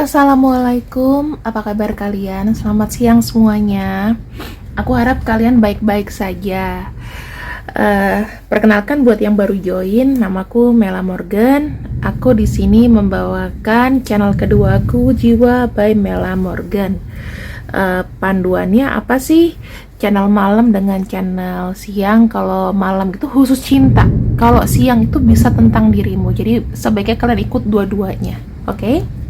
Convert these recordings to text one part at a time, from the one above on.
Assalamualaikum, apa kabar kalian? Selamat siang semuanya. Aku harap kalian baik-baik saja. Perkenalkan buat yang baru join, namaku Mela Morgan. Aku di sini membawakan channel keduaku, Jiwa by Mela Morgan. Panduannya apa sih? Channel malam dengan channel siang. Kalau malam itu khusus cinta, kalau siang itu bisa tentang dirimu. Jadi sebaiknya kalian ikut dua-duanya, oke?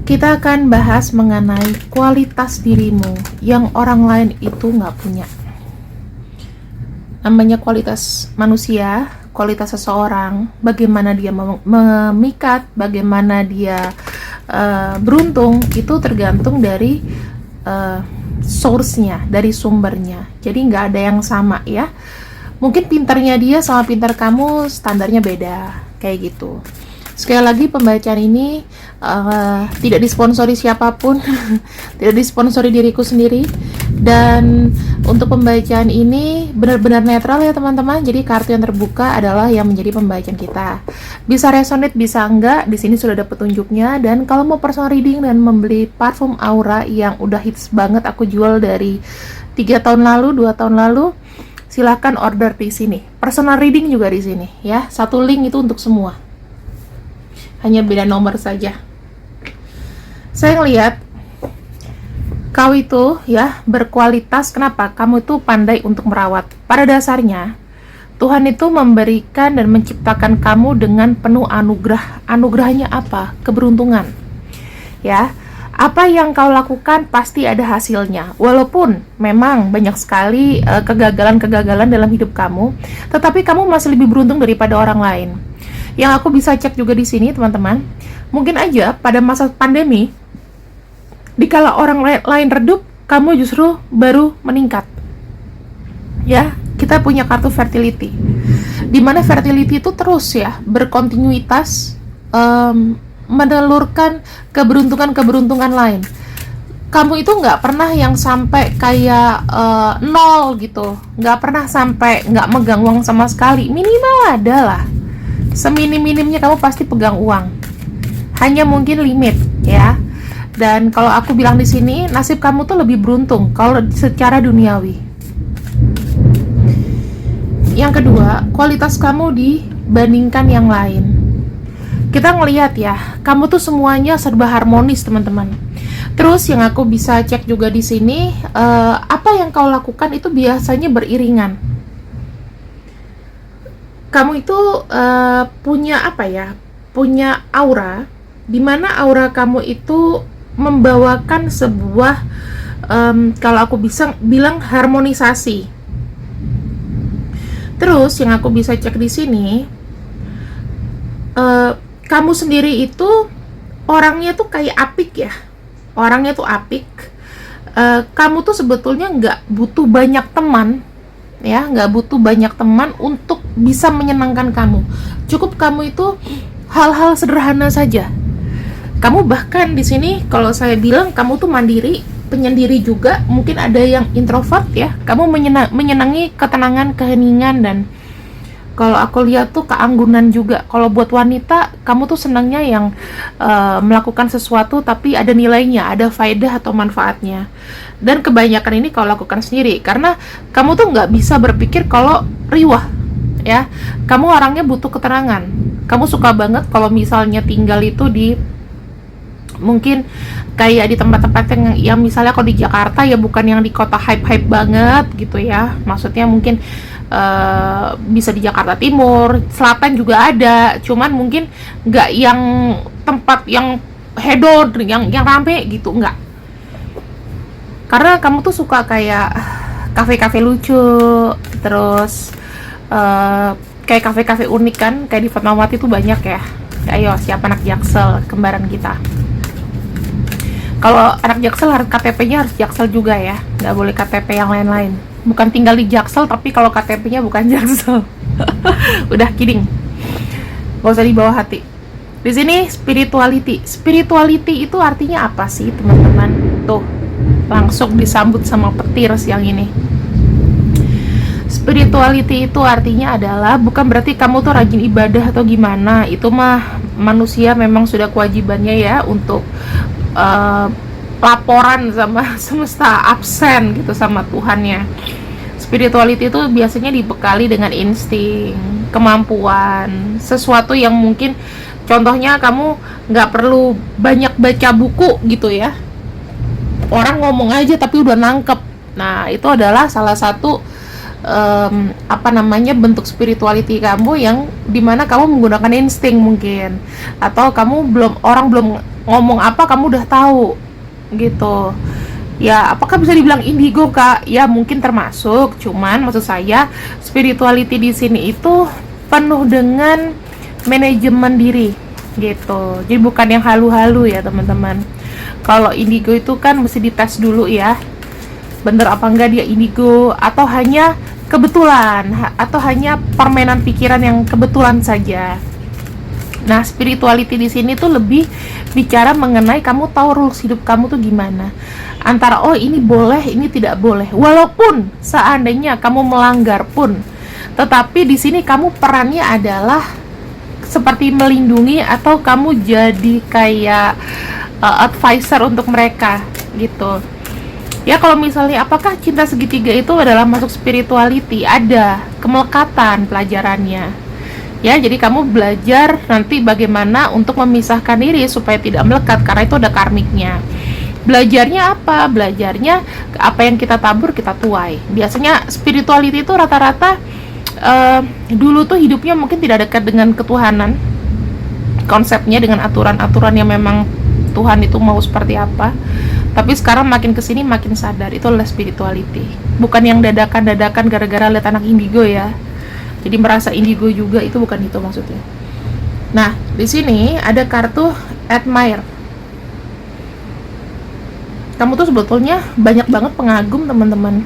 Kita akan bahas mengenai kualitas dirimu yang orang lain itu nggak punya. Namanya kualitas manusia, kualitas seseorang, bagaimana dia memikat, bagaimana dia beruntung, itu tergantung dari source-nya, dari sumbernya. Jadi nggak ada yang sama ya. Mungkin pintarnya dia sama pintar kamu standarnya beda, kayak gitu. Sekali lagi, pembacaan ini tidak disponsori siapapun, tidak disponsori diriku sendiri. Dan untuk pembacaan ini benar-benar netral ya teman-teman. Jadi kartu yang terbuka adalah yang menjadi pembacaan kita. Bisa resonate, bisa enggak. Di sini sudah ada petunjuknya. Dan kalau mau personal reading dan membeli parfum Aura yang udah hits banget, aku jual dari 3 tahun lalu, 2 tahun lalu, silahkan order di sini. Personal reading juga di sini ya. Satu link itu untuk semua. Hanya beda nomor saja. Saya ngelihat kau itu ya berkualitas. Kenapa? Kamu itu pandai untuk merawat. Pada dasarnya Tuhan itu memberikan dan menciptakan kamu dengan penuh anugerah. Anugerahnya apa? Keberuntungan. Ya. Apa yang kau lakukan pasti ada hasilnya. Walaupun memang banyak sekali kegagalan-kegagalan dalam hidup kamu, tetapi kamu masih lebih beruntung daripada orang lain. Yang aku bisa cek juga di sini, teman-teman, mungkin aja pada masa pandemi, dikala orang lain redup, kamu justru baru meningkat. Ya, kita punya kartu fertility, dimana fertility itu terus ya berkontinuitas menelurkan keberuntungan-keberuntungan lain. Kamu itu nggak pernah yang sampai kayak nol gitu, nggak pernah sampai nggak megang uang sama sekali. Minimal adalah seminim-minimnya kamu pasti pegang uang. Hanya mungkin limit ya. Dan kalau aku bilang di sini, nasib kamu tuh lebih beruntung kalau secara duniawi. Yang kedua, kualitas kamu dibandingkan yang lain. Kita ngelihat ya, kamu tuh semuanya serba harmonis, teman-teman. Terus yang aku bisa cek juga di sini, apa yang kau lakukan itu biasanya beriringan. Kamu itu punya apa ya? Punya aura, dimana aura kamu itu membawakan sebuah kalau aku bisa bilang harmonisasi. Terus yang aku bisa cek di sini, kamu sendiri itu orangnya tuh kayak apik ya. Orangnya tuh apik. Kamu tuh sebetulnya nggak butuh banyak teman. Ya, nggak butuh banyak teman untuk bisa menyenangkan kamu. Cukup kamu itu hal-hal sederhana saja. Kamu bahkan di sini kalau saya bilang kamu tuh mandiri, penyendiri juga. Mungkin ada yang introvert ya. Kamu menyenangi ketenangan, keheningan, dan kalau aku lihat tuh keanggunan juga. Kalau buat wanita, kamu tuh senangnya yang melakukan sesuatu tapi ada nilainya, ada faedah atau manfaatnya. Dan kebanyakan ini kau lakukan sendiri karena kamu tuh nggak bisa berpikir kalau riwah ya. Kamu orangnya butuh ketenangan. Kamu suka banget kalau misalnya tinggal itu di mungkin kayak di tempat-tempat yang misalnya kalau di Jakarta ya bukan yang di kota hype-hype banget gitu ya. Maksudnya mungkin bisa di Jakarta Timur, Selatan juga ada. Cuman mungkin nggak yang tempat yang hedon, yang rame gitu, nggak. Karena kamu tuh suka kayak kafe-kafe lucu, terus kayak kafe-kafe unik kan, kayak di Fatmawati tuh banyak ya. Ayo, siapa anak Jaksel, kembaran kita. Kalau anak Jaksel harus KTP-nya harus Jaksel juga ya, nggak boleh KTP yang lain-lain. Bukan tinggal di Jaksel, tapi kalau KTP-nya bukan Jaksel. Udah kidding, gak usah dibawa hati. Di sini spirituality. Spirituality itu artinya apa sih, teman-teman? Tuh, langsung disambut sama petir siang ini. Spirituality itu artinya adalah bukan berarti kamu tuh rajin ibadah atau gimana. Itu mah manusia memang sudah kewajibannya ya untuk uh, laporan sama semesta, absen gitu sama Tuhannya. Spirituality itu biasanya dibekali dengan insting, kemampuan, sesuatu yang mungkin contohnya kamu nggak perlu banyak baca buku gitu ya. Orang ngomong aja tapi udah nangkep. Nah, itu adalah salah satu bentuk spirituality kamu yang dimana kamu menggunakan insting mungkin, atau kamu orang belum ngomong apa kamu udah tahu gitu ya. Apakah bisa dibilang indigo, Kak? Ya mungkin termasuk, cuman maksud saya spirituality di sini itu penuh dengan manajemen diri gitu, jadi bukan yang halu-halu ya teman-teman. Kalau indigo itu kan mesti dites dulu ya, bener apa enggak dia indigo, atau hanya kebetulan, atau hanya permainan pikiran yang kebetulan saja. Nah, spirituality di sini tuh lebih bicara mengenai kamu tahu rules hidup kamu tuh gimana. Antara oh ini boleh, ini tidak boleh. Walaupun seandainya kamu melanggar pun, tetapi di sini kamu perannya adalah seperti melindungi, atau kamu jadi kayak advisor untuk mereka gitu. Ya, kalau misalnya apakah cinta segitiga itu adalah masuk spirituality? Ada kemelekatan pelajarannya. Ya, jadi kamu belajar nanti bagaimana untuk memisahkan diri supaya tidak melekat, karena itu ada karmiknya. Belajarnya apa? Belajarnya apa yang kita tabur kita tuai. Biasanya spirituality itu rata-rata dulu tuh hidupnya mungkin tidak dekat dengan ketuhanan. Konsepnya dengan aturan-aturan yang memang Tuhan itu mau seperti apa. Tapi sekarang makin kesini makin sadar itu adalah spirituality. Bukan yang dadakan-dadakan gara-gara lihat anak indigo ya. Jadi merasa indigo juga, itu bukan itu maksudnya. Nah, di sini ada kartu admire. Kamu tuh sebetulnya banyak banget pengagum, teman-teman.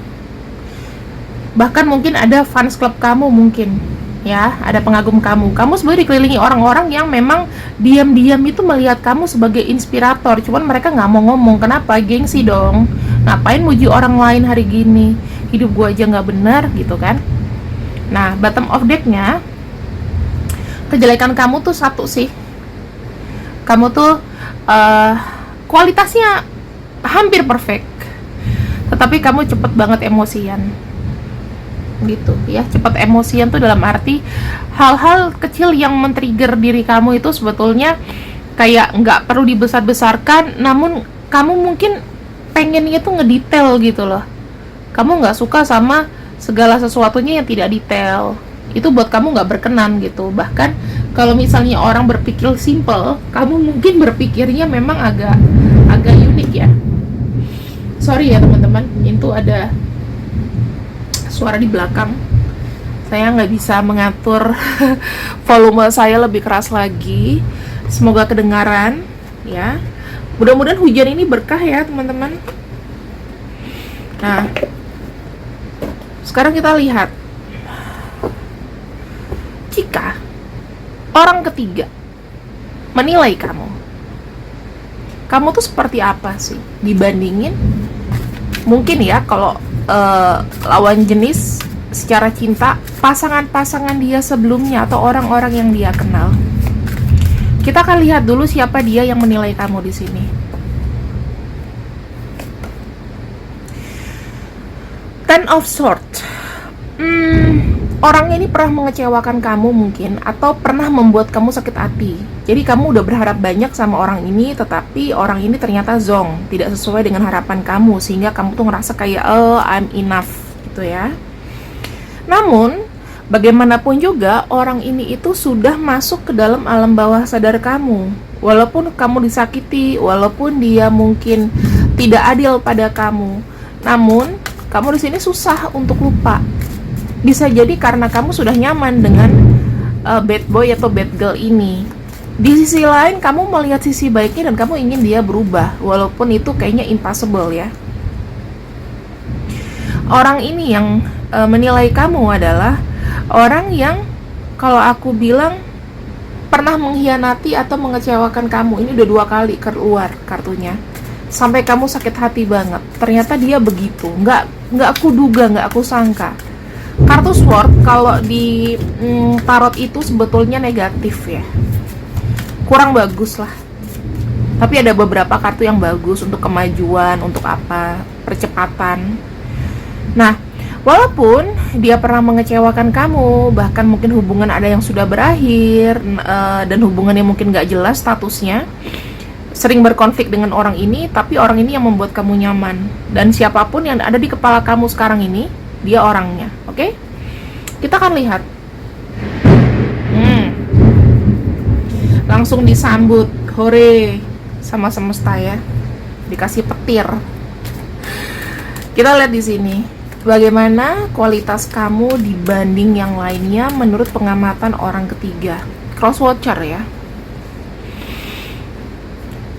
Bahkan mungkin ada fans club kamu mungkin. Ya, ada pengagum kamu. Kamu sebenarnya dikelilingi orang-orang yang memang diam-diam itu melihat kamu sebagai inspirator. Cuman mereka nggak mau ngomong. Kenapa? Gengsi dong. Ngapain muji orang lain hari gini? Hidup gua aja nggak benar gitu kan? Nah, bottom of deck-nya, kejelekan kamu tuh satu sih. Kamu tuh kualitasnya hampir perfect, tetapi kamu cepet banget emosian. Gitu ya, cepat emosian tuh dalam arti hal-hal kecil yang men-trigger diri kamu itu sebetulnya kayak nggak perlu dibesar-besarkan, namun kamu mungkin pengennya tuh ngedetail gitu loh. Kamu nggak suka sama segala sesuatunya yang tidak detail, itu buat kamu nggak berkenan gitu. Bahkan kalau misalnya orang berpikir simple, kamu mungkin berpikirnya memang agak unik ya. Sorry ya teman-teman, itu ada suara di belakang. Saya nggak bisa mengatur volume saya lebih keras lagi. Semoga kedengaran ya. Mudah-mudahan hujan ini berkah ya teman-teman. Nah, sekarang kita lihat, jika orang ketiga menilai kamu tuh seperti apa sih dibandingin mungkin ya kalau lawan jenis secara cinta, pasangan-pasangan dia sebelumnya atau orang-orang yang dia kenal. Kita akan lihat dulu siapa dia yang menilai kamu di sini. Ten of Swords. Orang ini pernah mengecewakan kamu mungkin, atau pernah membuat kamu sakit hati. Jadi kamu udah berharap banyak sama orang ini, tetapi orang ini ternyata zong, tidak sesuai dengan harapan kamu, sehingga kamu tuh ngerasa kayak I'm enough gitu ya. Namun bagaimanapun juga orang ini itu sudah masuk ke dalam alam bawah sadar kamu. Walaupun kamu disakiti, walaupun dia mungkin tidak adil pada kamu, namun kamu di sini susah untuk lupa. Bisa jadi karena kamu sudah nyaman dengan bad boy atau bad girl ini. Di sisi lain kamu melihat sisi baiknya dan kamu ingin dia berubah, walaupun itu kayaknya impossible ya. Orang ini yang menilai kamu adalah orang yang kalau aku bilang pernah mengkhianati atau mengecewakan kamu. Ini udah 2 kali keluar kartunya, sampai kamu sakit hati banget. Ternyata dia begitu, nggak aku duga, nggak aku sangka. Kartu Sword kalau di tarot itu sebetulnya negatif ya, kurang bagus lah. Tapi ada beberapa kartu yang bagus untuk kemajuan, untuk apa, percepatan. Nah, walaupun dia pernah mengecewakan kamu, bahkan mungkin hubungan ada yang sudah berakhir, dan hubungannya mungkin gak jelas statusnya, sering berkonflik dengan orang ini, tapi orang ini yang membuat kamu nyaman. Dan siapapun yang ada di kepala kamu sekarang ini, dia orangnya, oke? Kita akan lihat. Langsung disambut, hore, sama semesta ya, dikasih petir. Kita lihat di sini, bagaimana kualitas kamu dibanding yang lainnya menurut pengamatan orang ketiga. Cross watcher ya.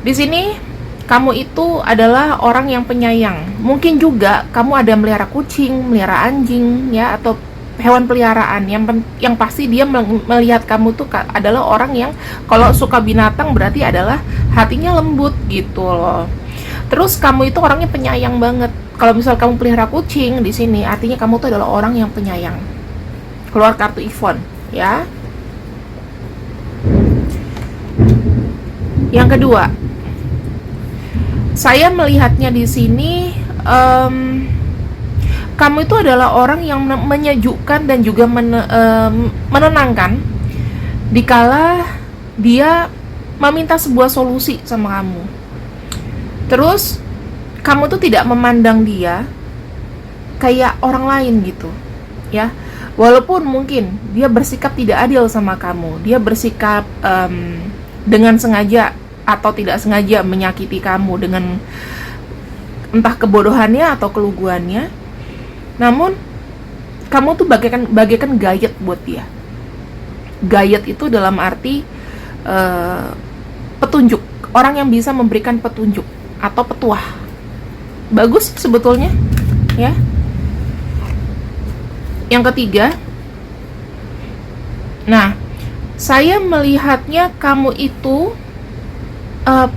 Di sini kamu itu adalah orang yang penyayang. Mungkin juga kamu ada melihara kucing, melihara anjing ya, atau hewan peliharaan. Yang pasti dia melihat kamu tuh adalah orang yang kalau suka binatang berarti adalah hatinya lembut gitu loh. Terus kamu itu orangnya penyayang banget. Kalau misal kamu pelihara kucing di sini, artinya kamu tuh adalah orang yang penyayang. Keluar kartu Yvonne ya. Yang kedua, saya melihatnya di sini, kamu itu adalah orang yang menyejukkan dan juga menenangkan dikala dia meminta sebuah solusi sama kamu. Terus kamu tuh tidak memandang dia kayak orang lain gitu ya. Walaupun mungkin dia bersikap tidak adil sama kamu, dia bersikap dengan sengaja atau tidak sengaja menyakiti kamu dengan entah kebodohannya atau keluguannya, namun kamu tuh bagaikan gayet buat dia. Gayet itu dalam arti petunjuk, orang yang bisa memberikan petunjuk atau petuah. Bagus sebetulnya ya. Yang ketiga, nah, saya melihatnya kamu itu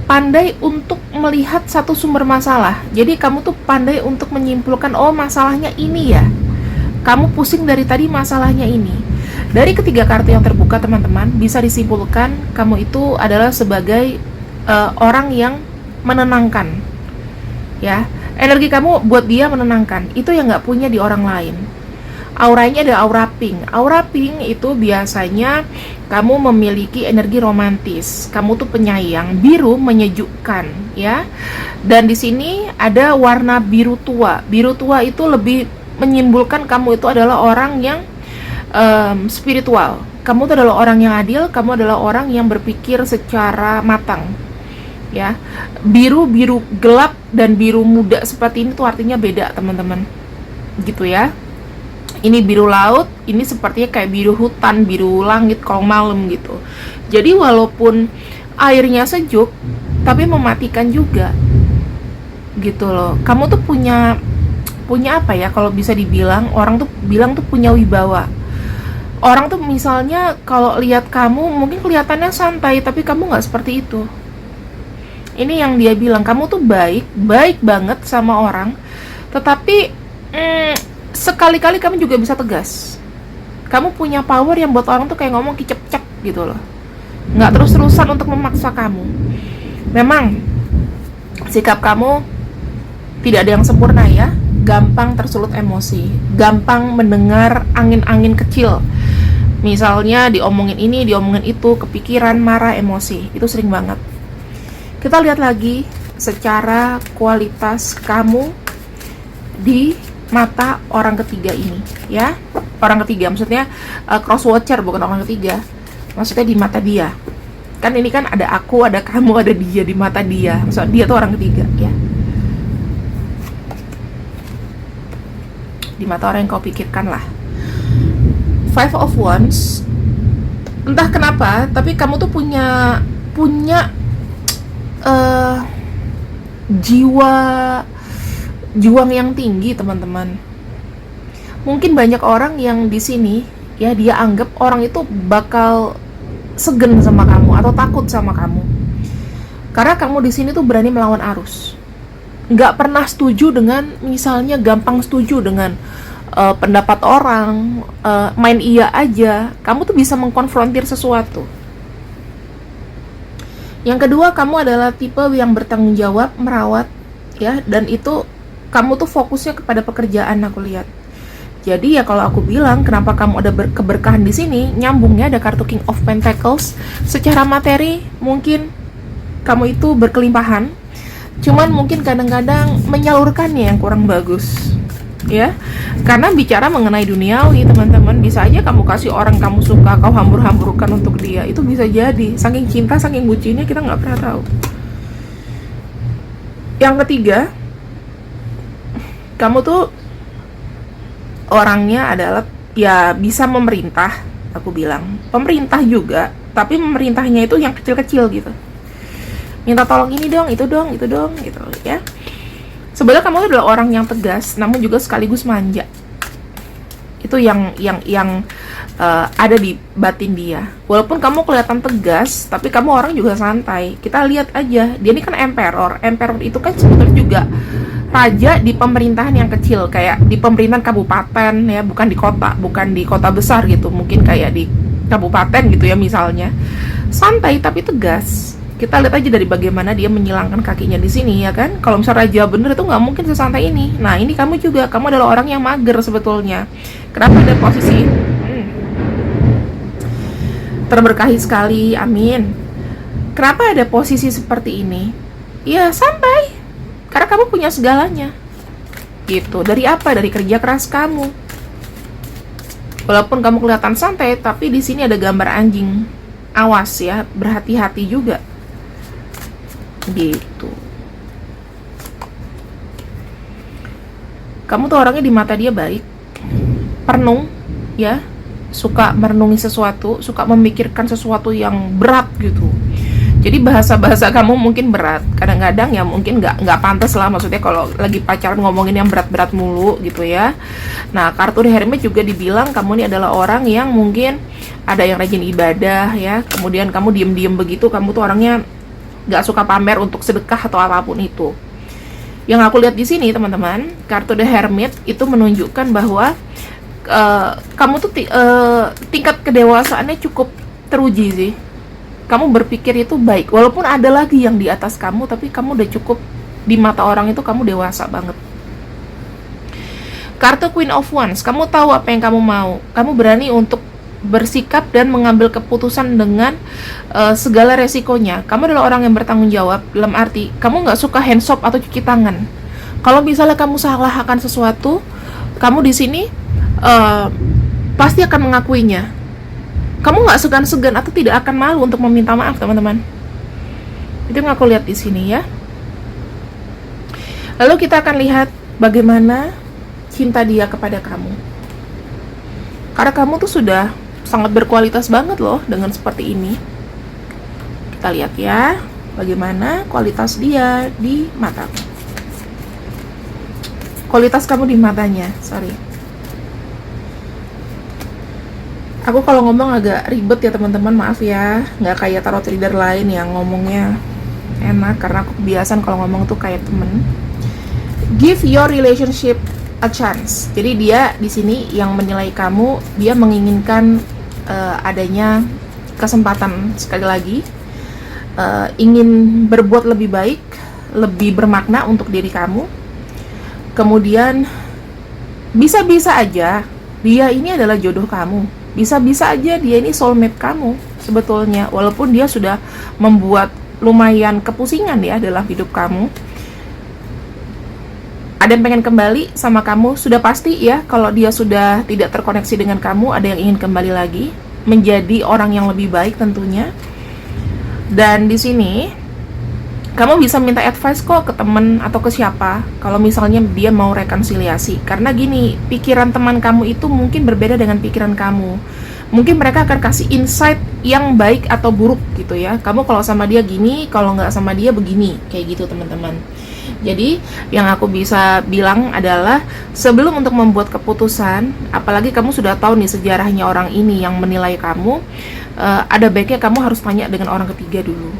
pandai untuk melihat satu sumber masalah. Jadi kamu tuh pandai untuk menyimpulkan, oh masalahnya ini ya, kamu pusing dari tadi masalahnya ini. Dari ketiga kartu yang terbuka teman-teman, bisa disimpulkan kamu itu adalah sebagai orang yang menenangkan ya. Energi kamu buat dia menenangkan, itu yang nggak punya di orang lain. Auranya ada aura pink. Aura pink itu biasanya kamu memiliki energi romantis. Kamu tuh penyayang. Biru menyejukkan, ya. Dan di sini ada warna biru tua. Biru tua itu lebih menyimpulkan kamu itu adalah orang yang spiritual. Kamu itu adalah orang yang adil. Kamu adalah orang yang berpikir secara matang, ya. Biru gelap dan biru muda seperti ini tuh artinya beda, teman-teman. Gitu ya. Ini biru laut, ini sepertinya kayak biru hutan, biru langit kalau malam gitu. Jadi walaupun airnya sejuk, tapi mematikan juga, gitu loh. Kamu tuh punya apa ya? Kalau bisa dibilang, orang tuh bilang tuh punya wibawa. Orang tuh misalnya kalau lihat kamu mungkin kelihatannya santai, tapi kamu nggak seperti itu. Ini yang dia bilang, kamu tuh baik banget sama orang, tetapi sekali-kali kamu juga bisa tegas. Kamu punya power yang buat orang tuh kayak ngomong kicep-cep gitu loh. Nggak terus-terusan untuk memaksa kamu. Memang sikap kamu tidak ada yang sempurna ya. Gampang tersulut emosi, gampang mendengar angin-angin kecil. Misalnya diomongin ini, diomongin itu, kepikiran, marah, emosi. Itu sering banget. Kita lihat lagi secara kualitas kamu di mata orang ketiga ini ya. Orang ketiga maksudnya cross watcher, bukan orang ketiga. Maksudnya di mata dia. Kan ini kan ada aku, ada kamu, ada dia di mata dia. Maksudnya dia tuh orang ketiga ya. Di mata orang yang kau pikirkan lah. Five of Wands. Entah kenapa, tapi kamu tuh punya jiwa juang yang tinggi, teman-teman. Mungkin banyak orang yang di sini ya, dia anggap orang itu bakal segen sama kamu atau takut sama kamu. Karena kamu di sini tuh berani melawan arus. Nggak pernah setuju dengan, misalnya gampang setuju dengan pendapat orang, main iya aja. Kamu tuh bisa mengkonfrontir sesuatu. Yang kedua, kamu adalah tipe yang bertanggung jawab, merawat, ya, dan itu kamu tuh fokusnya kepada pekerjaan, aku lihat. Jadi ya kalau aku bilang kenapa kamu ada keberkahan di sini, nyambungnya ada kartu King of Pentacles. Secara materi mungkin kamu itu berkelimpahan, cuman mungkin kadang-kadang menyalurkannya yang kurang bagus, ya. Karena bicara mengenai duniawi, teman-teman, bisa aja kamu kasih orang kamu suka, kau hambur-hamburkan untuk dia. Itu bisa jadi, saking cinta, saking bucinnya, kita nggak pernah tahu. Yang ketiga, kamu tuh orangnya adalah ya bisa memerintah, aku bilang pemerintah juga, tapi memerintahnya itu yang kecil-kecil gitu, minta tolong ini dong, itu dong, itu dong, gitu ya. Sebenarnya kamu adalah orang yang tegas, namun juga sekaligus manja. Itu yang ada di batin dia. Walaupun kamu kelihatan tegas, tapi kamu orang juga santai. Kita lihat aja, dia ini kan emperor. Emperor itu kan sebetulnya juga raja di pemerintahan yang kecil, kayak di pemerintahan kabupaten ya, bukan di kota besar gitu. Mungkin kayak di kabupaten gitu ya misalnya. Santai tapi tegas. Kita lihat aja dari bagaimana dia menyilangkan kakinya di sini, ya kan? Kalau misalnya raja bener itu nggak mungkin sesantai ini. Nah, ini kamu juga, kamu adalah orang yang mager sebetulnya. Kenapa ada posisi terberkahi sekali, amin. Kenapa ada posisi seperti ini? Ya santai, karena kamu punya segalanya. Gitu. Dari apa? Dari kerja keras kamu. Walaupun kamu kelihatan santai, tapi di sini ada gambar anjing. Awas ya, berhati-hati juga. Gitu. Kamu tuh orangnya di mata dia baik, perenung, ya, suka merenungi sesuatu, suka memikirkan sesuatu yang berat gitu. Jadi bahasa-bahasa kamu mungkin berat, kadang-kadang ya mungkin nggak pantas lah, maksudnya kalau lagi pacaran ngomongin yang berat-berat mulu gitu ya. Nah, kartu The Hermit juga dibilang kamu ini adalah orang yang mungkin ada yang rajin ibadah ya, kemudian kamu diem-diem begitu, kamu tuh orangnya nggak suka pamer untuk sedekah atau apapun itu. Yang aku lihat di sini teman-teman, kartu The Hermit itu menunjukkan bahwa kamu tuh tingkat kedewasaannya cukup teruji sih. Kamu berpikir itu baik, walaupun ada lagi yang di atas kamu, tapi kamu udah cukup di mata orang itu, kamu dewasa banget. Kartu Queen of Wands, kamu tahu apa yang kamu mau, kamu berani untuk bersikap dan mengambil keputusan dengan segala resikonya. Kamu adalah orang yang bertanggung jawab, dalam arti kamu nggak suka handsop atau cuci tangan. Kalau misalnya kamu salah akan sesuatu, kamu di sini pasti akan mengakuinya. Kamu nggak segan-segan atau tidak akan malu untuk meminta maaf, teman-teman. Itu yang aku lihat di sini ya. Lalu kita akan lihat bagaimana cinta dia kepada kamu. Karena kamu tuh sudah sangat berkualitas banget loh dengan seperti ini. Kita lihat ya, bagaimana kualitas dia di matamu. Kualitas kamu di matanya, sorry. Aku kalau ngomong agak ribet ya teman-teman, maaf ya. Nggak kayak tarot reader lain yang ngomongnya enak, karena aku kebiasaan kalau ngomong tuh kayak temen. Give your relationship a chance. Jadi dia di sini yang menilai kamu, dia menginginkan adanya kesempatan sekali lagi, ingin berbuat lebih baik, lebih bermakna untuk diri kamu. Kemudian bisa-bisa aja dia ini adalah jodoh kamu, bisa-bisa aja dia ini soulmate kamu sebetulnya, walaupun dia sudah membuat lumayan kepusingan ya dalam hidup kamu. Ada yang pengen kembali sama kamu, sudah pasti ya. Kalau dia sudah tidak terkoneksi dengan kamu, ada yang ingin kembali lagi menjadi orang yang lebih baik tentunya. Dan di sini kamu bisa minta advice kok ke temen atau ke siapa kalau misalnya dia mau rekonsiliasi. Karena gini, pikiran teman kamu itu mungkin berbeda dengan pikiran kamu. Mungkin mereka akan kasih insight yang baik atau buruk gitu ya. Kamu kalau sama dia gini, kalau nggak sama dia begini, kayak gitu teman-teman. Jadi yang aku bisa bilang adalah sebelum untuk membuat keputusan, apalagi kamu sudah tahu nih sejarahnya orang ini yang menilai kamu, ada baiknya kamu harus tanya dengan orang ketiga dulu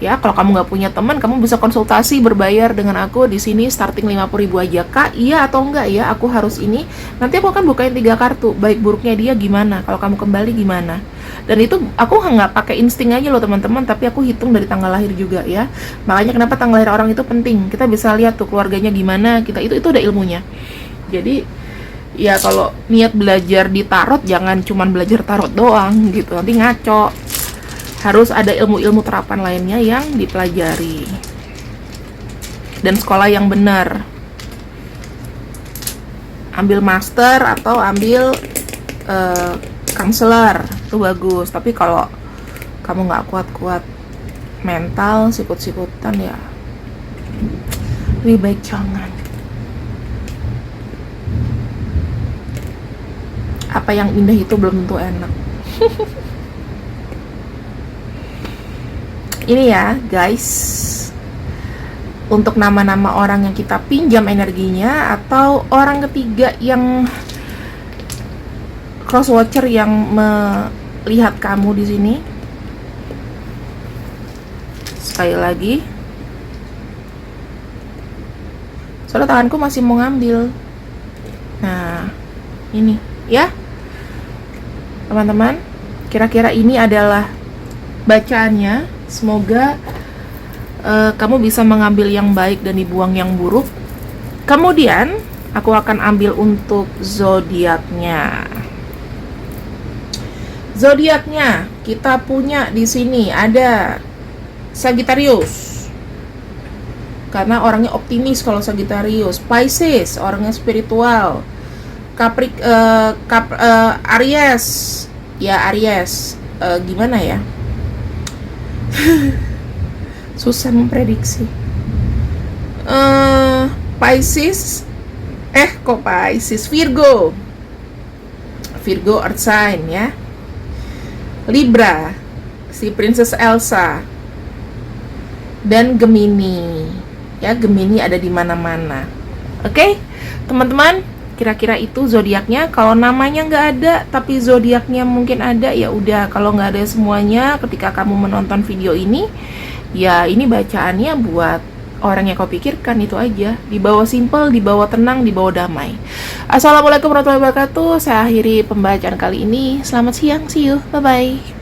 Ya, kalau kamu nggak punya teman, kamu bisa konsultasi berbayar dengan aku di sini starting 50.000 aja. Kak, iya atau enggak ya? Aku harus ini. Nanti aku akan bukain 3 kartu. Baik buruknya dia gimana? Kalau kamu kembali gimana? Dan itu aku nggak pakai insting aja loh teman-teman, tapi aku hitung dari tanggal lahir juga ya. Makanya kenapa tanggal lahir orang itu penting. Kita bisa lihat tuh keluarganya gimana. Kita itu ada ilmunya. Jadi ya kalau niat belajar di tarot, jangan cuman belajar tarot doang gitu. Nanti ngaco. Harus ada ilmu-ilmu terapan lainnya yang dipelajari. Dan sekolah yang benar. Ambil master atau ambil counselor, itu bagus. Tapi kalau kamu nggak kuat-kuat mental, sikut-sikutan ya lebih baik jangan. Apa yang indah itu belum tentu enak. Ini ya guys, untuk nama-nama orang yang kita pinjam energinya atau orang ketiga yang cross watcher yang melihat kamu di sini. Sekali lagi, soalnya tanganku masih mau ngambil. Nah, ini ya teman-teman, kira-kira ini adalah bacaannya. Semoga kamu bisa mengambil yang baik dan dibuang yang buruk. Kemudian aku akan ambil untuk zodiaknya. Zodiaknya kita punya di sini ada Sagittarius. Karena orangnya optimis kalau Sagittarius. Pisces, orangnya spiritual. Aries. Ya Aries. Gimana ya? Susah memprediksi. Pisces, kok Pisces, Virgo earth sign ya. Libra, si Princess Elsa, dan Gemini ya. Gemini ada di mana-mana. Oke, teman-teman, kira-kira itu zodiaknya. Kalau namanya nggak ada tapi zodiaknya mungkin ada, ya udah. Kalau nggak ada semuanya ketika kamu menonton video ini, ya ini bacaannya buat orang yang kau pikirkan, itu aja. Dibawa simple, dibawa tenang, dibawa damai. Assalamualaikum warahmatullahi wabarakatuh. Saya akhiri pembacaan kali ini. Selamat siang, see you, bye bye.